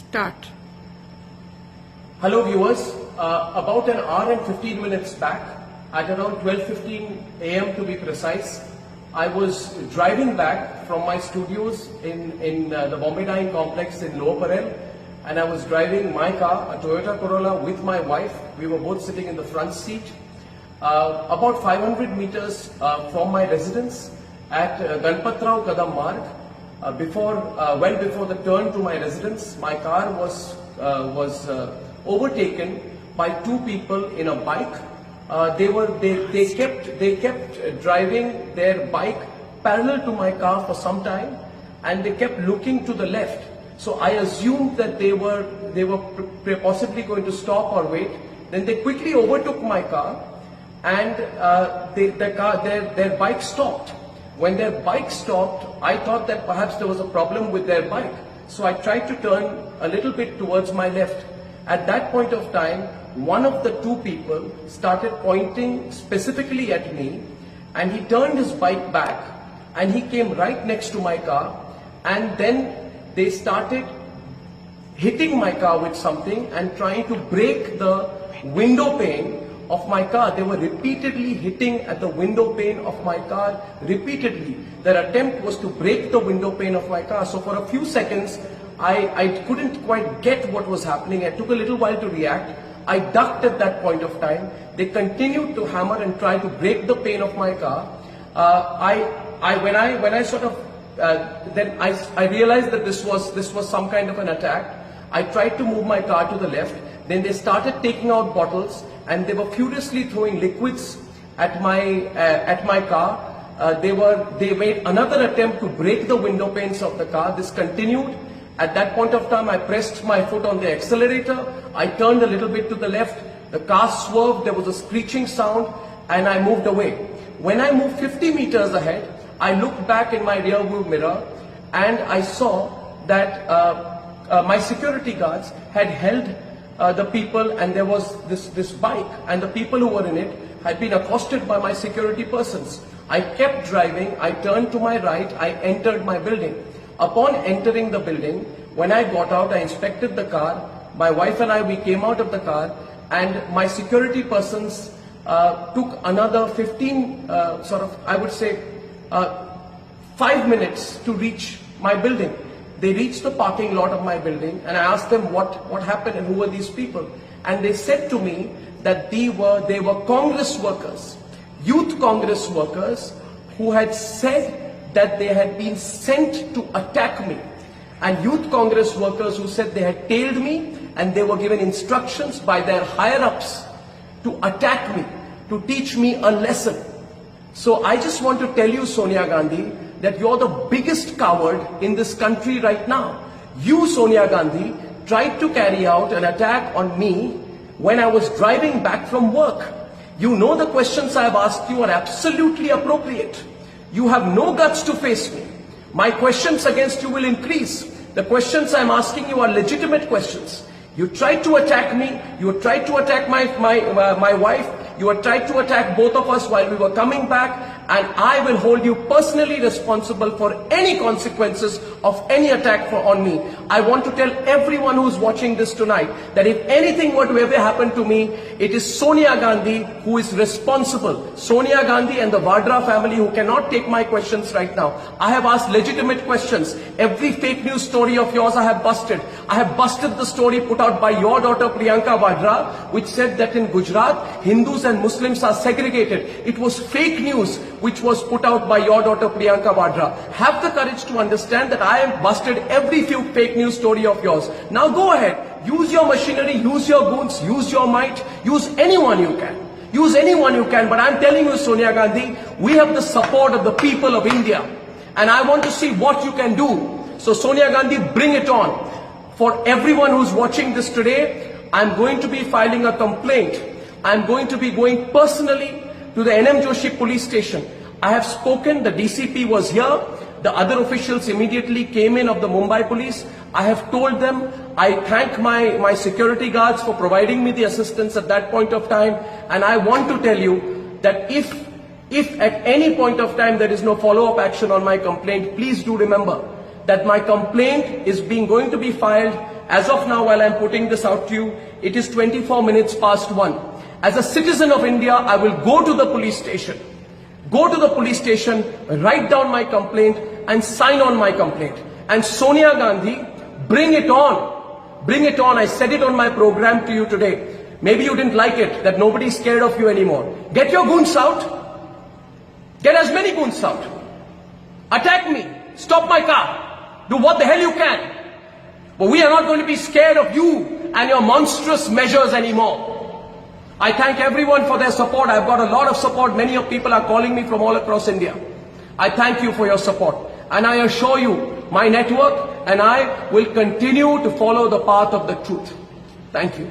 Start. Hello viewers, about an hour and 15 minutes back, at around 12:15 a.m. to be precise, I was driving back from my studios in the Bombay Dyeing Complex in Lower Parel, and I was driving my car, a Toyota Corolla, with my wife. We were both sitting in the front seat. About 500 meters from my residence at Ganpatrao Kadam Marg, well before the turn to my residence, my car was overtaken by two people in a bike. They kept driving their bike parallel to my car for some time, and they kept looking to the left. So I assumed that they were possibly going to stop or wait. Then they quickly overtook my car, and their bike stopped. When their bike stopped, I thought that perhaps there was a problem with their bike. So I tried to turn a little bit towards my left. At that point of time, one of the two people started pointing specifically at me, and he turned his bike back and he came right next to my car, and then they started hitting my car with something and trying to break the window pane of my car. They were repeatedly hitting at the window pane of my car, repeatedly. Their attempt was to break the window pane of my car. So for a few seconds, I couldn't quite get what was happening. I took a little while to react. I ducked at that point of time. They continued to hammer and try to break the pane of my car. Then I realized that this was some kind of an attack. I tried to move my car to the left. Then they started taking out bottles, and they were furiously throwing liquids at my car. They made another attempt to break the window panes of the car. This continued. At that point of time, I pressed my foot on the accelerator. I turned a little bit to the left. The car swerved. There was a screeching sound, and I moved away. When I moved 50 meters ahead, I looked back in my rear view mirror, and I saw that my security guards had held the people, and there was this bike, and the people who were in it had been accosted by my security persons. I kept driving. I turned to my right. I entered my building. Upon entering the building, when I got out, I inspected the car. My wife and I, we came out of the car, and my security persons took another 5 minutes to reach my building. They reached the parking lot of my building, and I asked them what happened and who were these people. And they said to me that they were Congress workers, youth Congress workers, who had said that they had been sent to attack me. And youth Congress workers who said they had tailed me, and they were given instructions by their higher-ups to attack me, to teach me a lesson. So I just want to tell you, Sonia Gandhi, that you're the biggest coward in this country right now. You, Sonia Gandhi, tried to carry out an attack on me when I was driving back from work. You know the questions I have asked you are absolutely appropriate. You have no guts to face me. My questions against you will increase. The questions I'm asking you are legitimate questions. You tried to attack me. You tried to attack my wife. You had tried to attack both of us while we were coming back, and I will hold you personally responsible for any consequences of any attack on me. I want to tell everyone who's watching this tonight that if anything were to ever happen to me, it is Sonia Gandhi who is responsible. Sonia Gandhi and the Vadra family, who cannot take my questions right now. I have asked legitimate questions. Every fake news story of yours I have busted. I have busted the story put out by your daughter Priyanka Vadra, which said that in Gujarat, Hindus and Muslims are segregated. It was fake news which was put out by your daughter Priyanka Vadra. Have the courage to understand that I have busted every few fake news story of yours. Now go ahead, use your machinery, use your goons, use your might, use anyone you can. Use anyone you can, but I'm telling you, Sonia Gandhi, we have the support of the people of India, and I want to see what you can do. So Sonia Gandhi, bring it on. For everyone who's watching this today, I'm going to be filing a complaint. I'm going to be going personally to the NM Joshi police station. I have spoken, the DCP was here, the other officials immediately came in of the Mumbai police. I have told them, I thank my security guards for providing me the assistance at that point of time, and I want to tell you that if at any point of time there is no follow-up action on my complaint, please do remember that my complaint is going to be filed As of now, while I'm putting this out to you, it is 24 minutes past 1. As a citizen of India, I will go to the police station. Go to the police station, write down my complaint and sign on my complaint. And Sonia Gandhi, bring it on. Bring it on. I said it on my program to you today. Maybe you didn't like it, that nobody's scared of you anymore. Get your goons out. Get as many goons out. Attack me. Stop my car. Do what the hell you can. But we are not going to be scared of you and your monstrous measures anymore. I thank everyone for their support. I've got a lot of support. Many of people are calling me from all across India. I thank you for your support. And I assure you, my network and I will continue to follow the path of the truth. Thank you.